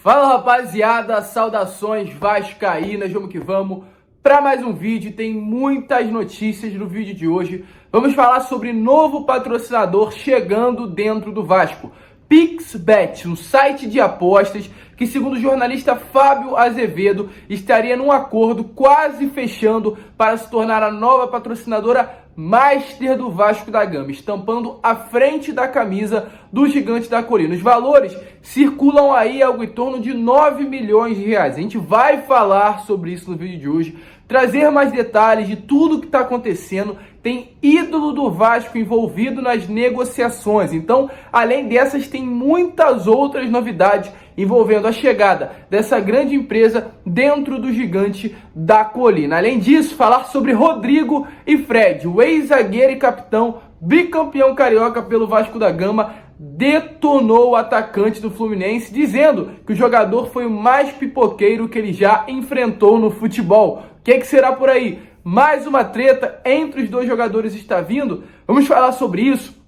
Fala rapaziada, saudações vascaínas, vamos que vamos para mais um vídeo. Tem muitas notícias no vídeo de hoje. Vamos falar sobre novo patrocinador chegando dentro do Vasco, PixBet, um site de apostas que, segundo o jornalista Fábio Azevedo, estaria num acordo quase fechando para se tornar a nova patrocinadora Master do Vasco da Gama, estampando a frente da camisa do Gigante da Colina. Os valores circulam aí algo em torno de 9 milhões de reais. A gente vai falar sobre isso no vídeo de hoje, trazer mais detalhes de tudo que está acontecendo. Tem ídolo do Vasco envolvido nas negociações. Então, além dessas, tem muitas outras novidades envolvendo a chegada dessa grande empresa dentro do Gigante da Colina. Além disso, falar sobre Rodrigo e Fred, o ex-zagueiro e capitão, bicampeão carioca pelo Vasco da Gama, detonou o atacante do Fluminense, dizendo que o jogador foi o mais pipoqueiro que ele já enfrentou no futebol. O que será por aí? Mais uma treta entre os dois jogadores está vindo? Vamos falar sobre isso.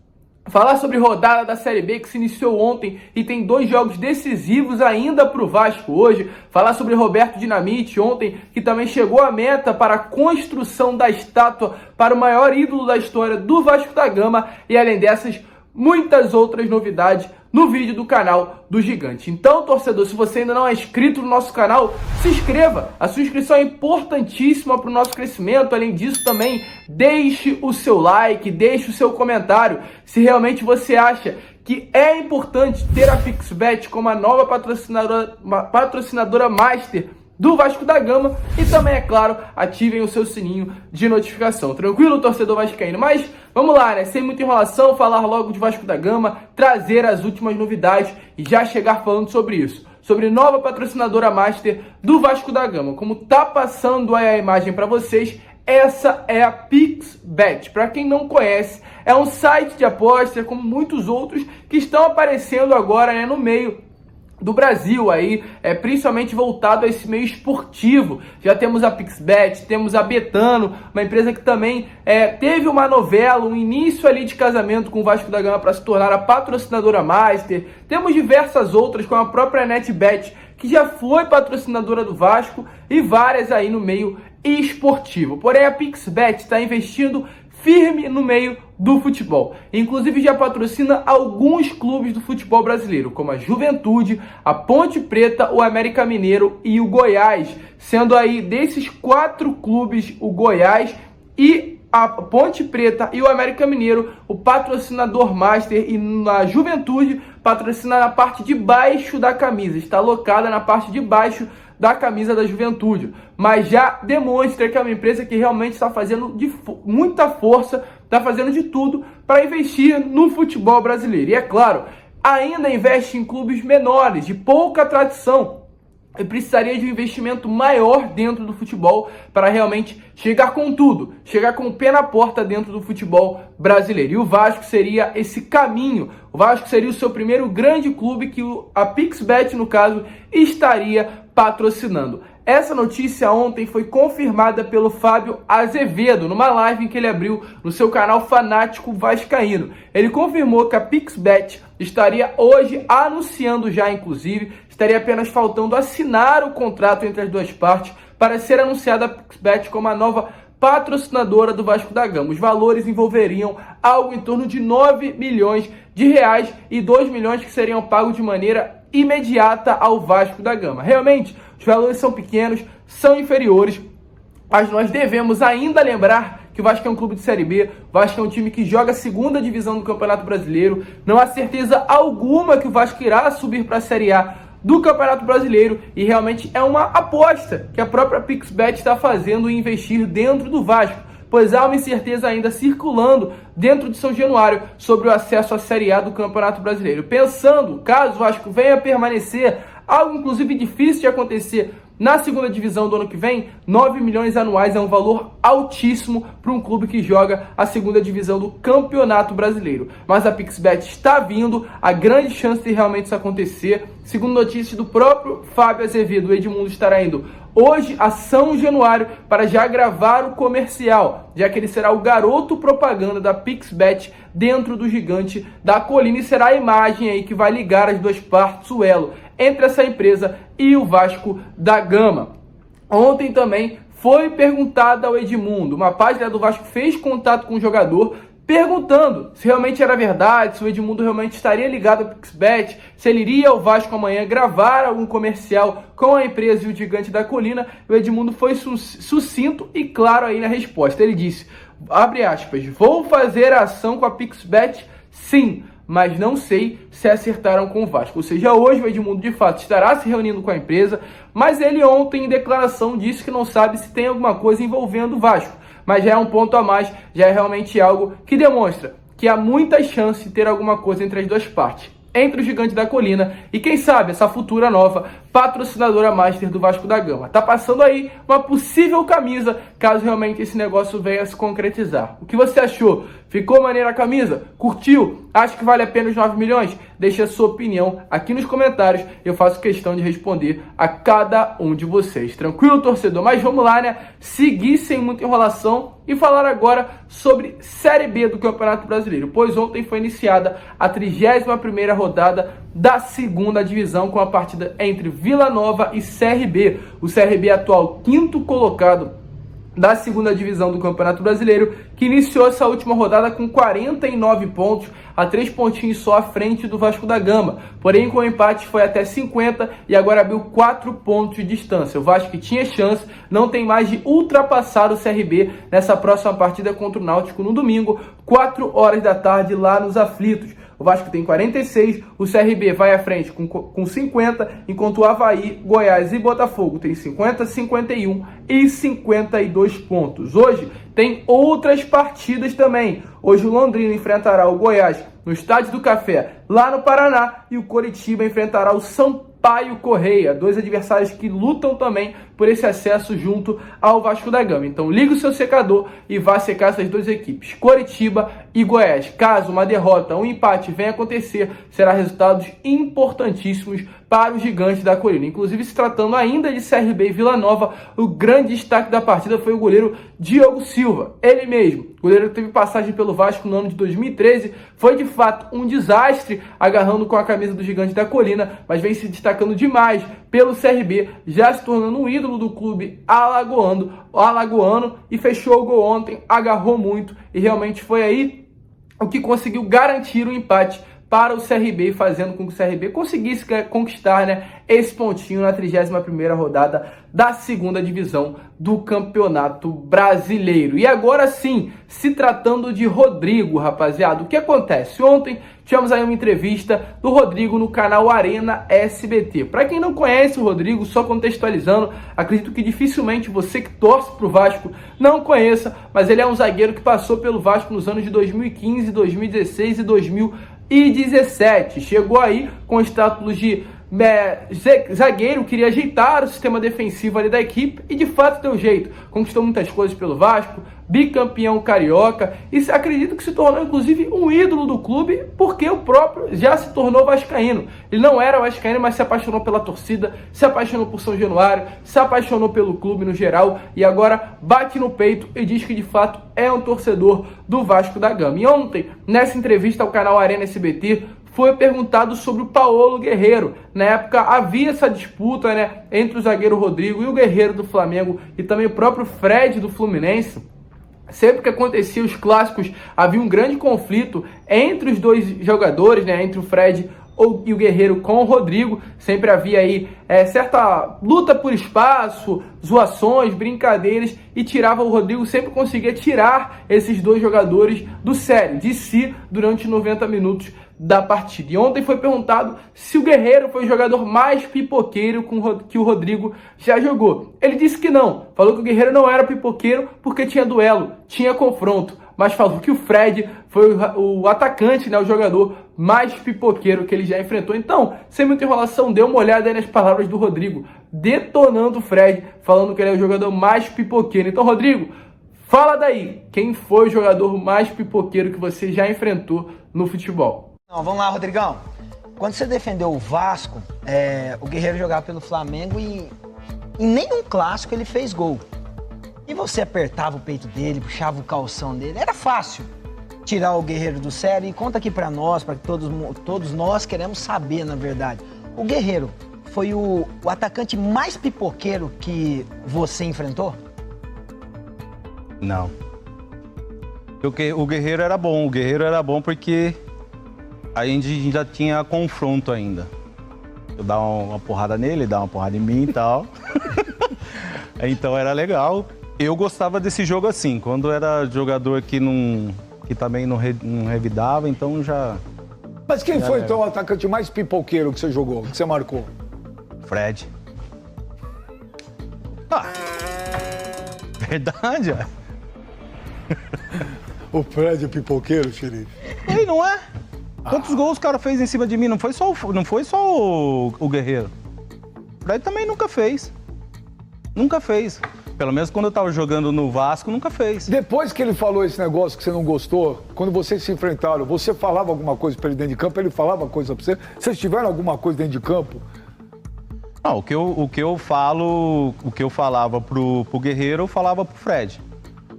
Falar sobre rodada da Série B que se iniciou ontem e tem 2 jogos decisivos ainda para o Vasco hoje. Falar sobre Roberto Dinamite ontem, que também chegou à meta para a construção da estátua para o maior ídolo da história do Vasco da Gama. E além dessas, muitas outras novidades no vídeo do canal do Gigante. Então, torcedor, se você ainda não é inscrito no nosso canal, se inscreva. A sua inscrição é importantíssima para o nosso crescimento. Além disso, também deixe o seu like, deixe o seu comentário se realmente você acha que é importante ter a PixBet como a nova patrocinadora Master do Vasco da Gama. E também, é claro, ativem o seu sininho de notificação. Tranquilo, torcedor vascaíno? Mas vamos lá, né? Sem muita enrolação, falar logo de Vasco da Gama, trazer as últimas novidades e já chegar falando sobre isso. Sobre nova patrocinadora Master do Vasco da Gama. Como tá passando aí a imagem para vocês, essa é a PixBet. Para quem não conhece, é um site de apostas, como muitos outros que estão aparecendo agora, né, no meio do Brasil aí, principalmente voltado a esse meio esportivo. Já temos a PixBet, temos a Betano, uma empresa que também teve uma novela, um início ali de casamento com o Vasco da Gama para se tornar a patrocinadora Master. Temos diversas outras, como a própria NetBet, que já foi patrocinadora do Vasco, e várias aí no meio esportivo. Porém, a PixBet está investindo firme no meio do futebol. Inclusive já patrocina alguns clubes do futebol brasileiro, como a Juventude, a Ponte Preta, o América Mineiro e o Goiás. Sendo aí desses 4 clubes, o Goiás e a Ponte Preta e o América Mineiro, o patrocinador Master, e na Juventude patrocina na parte de baixo da camisa. Está alocada na parte de baixo da camisa da Juventude, mas já demonstra que é uma empresa que realmente está fazendo muita força, está fazendo de tudo para investir no futebol brasileiro. E é claro, ainda investe em clubes menores, de pouca tradição, e precisaria de um investimento maior dentro do futebol para realmente chegar com tudo, chegar com o pé na porta dentro do futebol brasileiro. E o Vasco seria esse caminho. O Vasco seria o seu primeiro grande clube que a PixBet, no caso, estaria patrocinando. Essa notícia ontem foi confirmada pelo Fábio Azevedo, numa live que ele abriu no seu canal Fanático Vascaíno. Ele confirmou que a PixBet estaria hoje anunciando já, inclusive, estaria apenas faltando assinar o contrato entre as duas partes para ser anunciada a PixBet como a nova patrocinadora do Vasco da Gama. Os valores envolveriam algo em torno de 9 milhões de reais e 2 milhões que seriam pagos de maneira imediata ao Vasco da Gama. Realmente, os valores são pequenos, são inferiores, mas nós devemos ainda lembrar que o Vasco é um clube de Série B, o Vasco é um time que joga a 2ª divisão do Campeonato Brasileiro. Não há certeza alguma que o Vasco irá subir para a Série A do Campeonato Brasileiro, e realmente é uma aposta que a própria PixBet está fazendo em investir dentro do Vasco, pois há uma incerteza ainda circulando dentro de São Januário sobre o acesso à Série A do Campeonato Brasileiro. Pensando, caso o Vasco venha a permanecer, algo inclusive difícil de acontecer na 2ª divisão do ano que vem, 9 milhões anuais é um valor altíssimo para um clube que joga a 2ª divisão do Campeonato Brasileiro. Mas a PixBet está vindo, há grande chance de realmente isso acontecer. Segundo notícias do próprio Fábio Azevedo, o Edmundo estará indo hoje a São Januário para já gravar o comercial, já que ele será o garoto propaganda da PixBet dentro do Gigante da Colina, e será a imagem aí que vai ligar as duas partes, o elo entre essa empresa e o Vasco da Gama. Ontem também foi perguntado ao Edmundo, uma página do Vasco fez contato com o jogador, perguntando se realmente era verdade, se o Edmundo realmente estaria ligado ao PixBet, se ele iria ao Vasco amanhã gravar algum comercial com a empresa e o Gigante da Colina. O Edmundo foi sucinto e claro aí na resposta. Ele disse, abre aspas, vou fazer a ação com a PixBet, sim, mas não sei se acertaram com o Vasco. Ou seja, hoje o Edmundo de fato estará se reunindo com a empresa, mas ele ontem em declaração disse que não sabe se tem alguma coisa envolvendo o Vasco. Mas já é um ponto a mais, já é realmente algo que demonstra que há muita chance de ter alguma coisa entre as duas partes, entre o Gigante da Colina e, quem sabe, essa futura nova patrocinadora master do Vasco da Gama. Tá passando aí uma possível camisa, caso realmente esse negócio venha a se concretizar. O que você achou? Ficou maneira a camisa? Curtiu? Acha que vale a pena os 9 milhões? Deixe a sua opinião aqui nos comentários. Eu faço questão de responder a cada um de vocês. Tranquilo, torcedor? Mas vamos lá, né? Seguir sem muita enrolação e falar agora sobre Série B do Campeonato Brasileiro, pois ontem foi iniciada a 31ª rodada da segunda divisão com a partida entre Vila Nova e CRB. O CRB atual quinto colocado da segunda divisão do Campeonato Brasileiro, que iniciou essa última rodada com 49 pontos, a 3 pontinhos só à frente do Vasco da Gama. Porém, com o empate foi até 50 e agora abriu 4 pontos de distância. O Vasco, que tinha chance, não tem mais de ultrapassar o CRB nessa próxima partida contra o Náutico no domingo, 4 horas da tarde, lá nos Aflitos. O Vasco tem 46, o CRB vai à frente com 50, enquanto o Avaí, Goiás e Botafogo tem 50, 51 e 52 pontos. Hoje tem outras partidas também. Hoje o Londrina enfrentará o Goiás no Estádio do Café, lá no Paraná, e o Coritiba enfrentará o Sampaio Correia, dois adversários que lutam também por esse acesso junto ao Vasco da Gama. Então liga o seu secador e vá secar essas duas equipes, Coritiba e Goiás. Caso uma derrota ou um empate venha acontecer, será resultados importantíssimos para o Gigante da Colina. Inclusive, se tratando ainda de CRB e Vila Nova, o grande destaque da partida foi o goleiro Diogo Silva, ele mesmo. O goleiro que teve passagem pelo Vasco no ano de 2013, foi de fato um desastre agarrando com a camisa do Gigante da Colina, mas vem se destacando demais pelo CRB, já se tornando um ídolo do clube alagoano, e fechou o gol ontem, agarrou muito e realmente foi aí o que conseguiu garantir o empate para o CRB, fazendo com que o CRB conseguisse conquistar, né, esse pontinho na 31ª rodada da segunda divisão do Campeonato Brasileiro. E agora sim, se tratando de Rodrigo, rapaziada, o que acontece? Ontem tivemos aí uma entrevista do Rodrigo no canal Arena SBT. Para quem não conhece o Rodrigo, só contextualizando, acredito que dificilmente você que torce para o Vasco não conheça, mas ele é um zagueiro que passou pelo Vasco nos anos de 2015, 2016 e 2017. Chegou aí com status de zagueiro, queria ajeitar o sistema defensivo ali da equipe e de fato deu jeito. Conquistou muitas coisas pelo Vasco, bicampeão carioca, e acredito que se tornou inclusive um ídolo do clube, porque o próprio já se tornou vascaíno. Ele não era vascaíno, mas se apaixonou pela torcida, se apaixonou por São Januário, se apaixonou pelo clube no geral e agora bate no peito e diz que de fato é um torcedor do Vasco da Gama. E ontem, nessa entrevista ao canal Arena SBT, foi perguntado sobre o Paulo Guerreiro. Na época havia essa disputa, né, entre o zagueiro Rodrigo e o Guerreiro do Flamengo e também o próprio Fred do Fluminense. Sempre que acontecia os clássicos, havia um grande conflito entre os dois jogadores, né, entre o Fred e o Guerreiro com o Rodrigo. Sempre havia aí certa luta por espaço, zoações, brincadeiras, e tirava o Rodrigo, sempre conseguia tirar esses dois jogadores do sério, de si, durante 90 minutos da partida. E ontem foi perguntado se o Guerreiro foi o jogador mais pipoqueiro que o Rodrigo já jogou. Ele disse que não, falou que o Guerreiro não era pipoqueiro porque tinha duelo, tinha confronto, mas falou que o Fred foi o atacante, né, o jogador mais pipoqueiro que ele já enfrentou. Então, sem muita enrolação, dê uma olhada aí nas palavras do Rodrigo, detonando o Fred, falando que ele é o jogador mais pipoqueiro. Então, Rodrigo, fala daí, quem foi o jogador mais pipoqueiro que você já enfrentou no futebol? Não, vamos lá, Rodrigão. Quando você defendeu o Vasco, o Guerreiro jogava pelo Flamengo e em nenhum clássico ele fez gol. E você apertava o peito dele, puxava o calção dele, era fácil tirar o Guerreiro do sério. E conta aqui pra nós, para que todos nós queremos saber, na verdade. O Guerreiro foi o atacante mais pipoqueiro que você enfrentou? Não. O Guerreiro era bom. O Guerreiro era bom porque a gente ainda tinha confronto ainda. Eu dava uma porrada nele, ele dava uma porrada em mim e tal. Então era legal. Eu gostava desse jogo assim. Quando era jogador que também não revidava, então já... Mas quem foi então o atacante mais pipoqueiro que você jogou, que você marcou? Fred. Verdade, ó. O Fred é pipoqueiro, xerife? E não é? Quantos gols o cara fez em cima de mim? Não foi só o Guerreiro. O Fred também nunca fez. Nunca fez. Pelo menos quando eu tava jogando no Vasco, nunca fez. Depois que ele falou esse negócio que você não gostou, quando vocês se enfrentaram, você falava alguma coisa pra ele dentro de campo, ele falava coisa pra você? Vocês tiveram alguma coisa dentro de campo? Não, o que eu falava pro Guerreiro, eu falava pro Fred.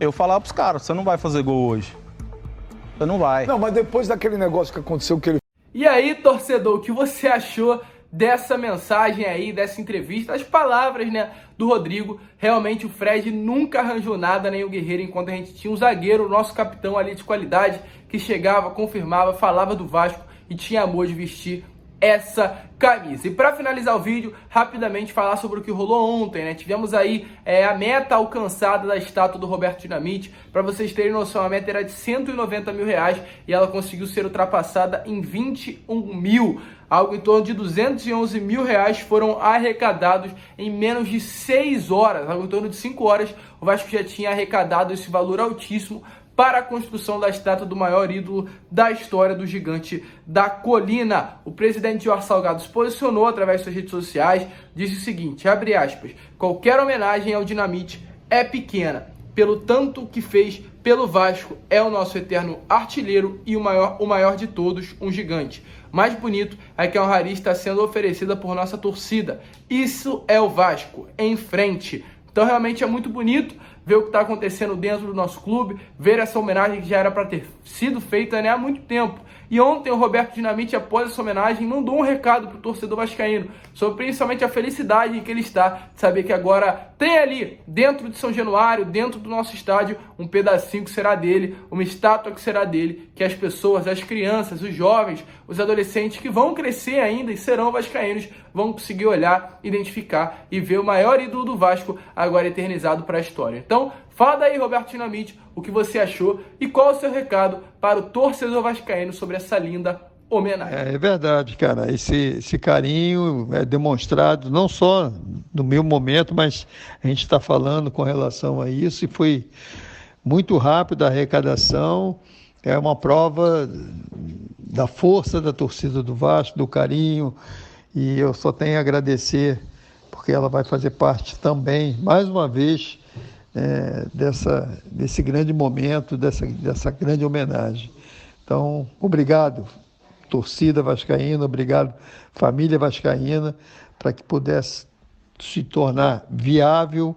Eu falava pros caras, você não vai fazer gol hoje. Você não vai. Não, mas depois daquele negócio que aconteceu que ele... E aí, torcedor, o que você achou dessa mensagem aí, dessa entrevista, as palavras, né, do Rodrigo? Realmente o Fred nunca arranjou nada, nem o Guerreiro, enquanto a gente tinha um zagueiro, o nosso capitão ali de qualidade, que chegava, confirmava, falava do Vasco e tinha amor de vestir essa camisa. E para finalizar o vídeo, rapidamente falar sobre o que rolou ontem, né? Tivemos aí a meta alcançada da estátua do Roberto Dinamite. Para vocês terem noção, a meta era de R$190 mil e ela conseguiu ser ultrapassada em 21 mil. Algo em torno de R$211 mil foram arrecadados em menos de 6 horas. Algo em torno de 5 horas, o Vasco já tinha arrecadado esse valor altíssimo para a construção da estátua do maior ídolo da história do Gigante da Colina. O presidente Jorge Salgado se posicionou através de suas redes sociais, disse o seguinte, abre aspas, qualquer homenagem ao Dinamite é pequena, pelo tanto que fez pelo Vasco, é o nosso eterno artilheiro e o maior de todos, um gigante. Mais bonito é que a honraria está sendo oferecida por nossa torcida. Isso é o Vasco, em frente. Então realmente é muito bonito ver o que está acontecendo dentro do nosso clube, ver essa homenagem que já era para ter sido feita, né, há muito tempo. E ontem o Roberto Dinamite, após essa homenagem, mandou um recado para o torcedor vascaíno sobre principalmente a felicidade em que ele está de saber que agora tem ali, dentro de São Januário, dentro do nosso estádio, um pedacinho que será dele, uma estátua que será dele, que as pessoas, as crianças, os jovens, os adolescentes que vão crescer ainda e serão vascaínos, vão conseguir olhar, identificar e ver o maior ídolo do Vasco agora eternizado para a história. Então, fala daí, Roberto Dinamite, o que você achou e qual o seu recado para o torcedor vascaíno sobre essa linda homenagem. É verdade, cara. Esse carinho é demonstrado não só no meu momento, mas a gente está falando com relação a isso e foi muito rápido a arrecadação. É uma prova da força da torcida do Vasco, do carinho, e eu só tenho a agradecer porque ela vai fazer parte também, mais uma vez, desse grande momento, dessa grande homenagem. Então, obrigado, torcida vascaína, obrigado, família vascaína, para que pudesse se tornar viável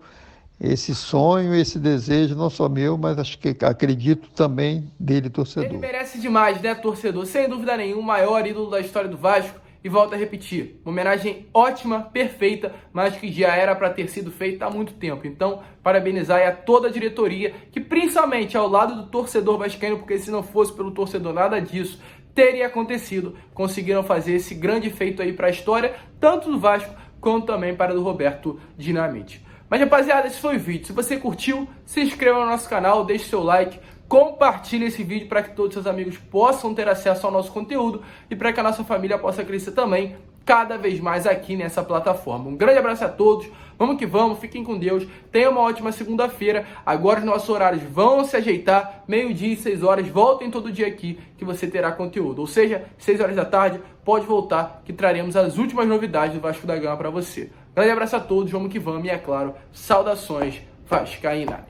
esse sonho, esse desejo, não só meu, mas acredito também dele, torcedor. Ele merece demais, né, torcedor? Sem dúvida nenhuma, o maior ídolo da história do Vasco. E volto a repetir, uma homenagem ótima, perfeita, mas que já era para ter sido feita há muito tempo. Então, parabenizar a toda a diretoria, que principalmente ao lado do torcedor vascaíno, porque se não fosse pelo torcedor nada disso teria acontecido, conseguiram fazer esse grande feito aí para a história, tanto do Vasco, quanto também para do Roberto Dinamite. Mas, rapaziada, esse foi o vídeo. Se você curtiu, se inscreva no nosso canal, deixe seu like, compartilhe esse vídeo para que todos seus amigos possam ter acesso ao nosso conteúdo e para que a nossa família possa crescer também cada vez mais aqui nessa plataforma. Um grande abraço a todos, vamos que vamos, fiquem com Deus, tenham uma ótima segunda-feira. Agora os nossos horários vão se ajeitar, meio-dia e 6 horas, voltem todo dia aqui que você terá conteúdo. Ou seja, 6 horas da tarde, pode voltar que traremos as últimas novidades do Vasco da Gama para você. Grande abraço a todos, vamos que vamos e, é claro, saudações vascaínas.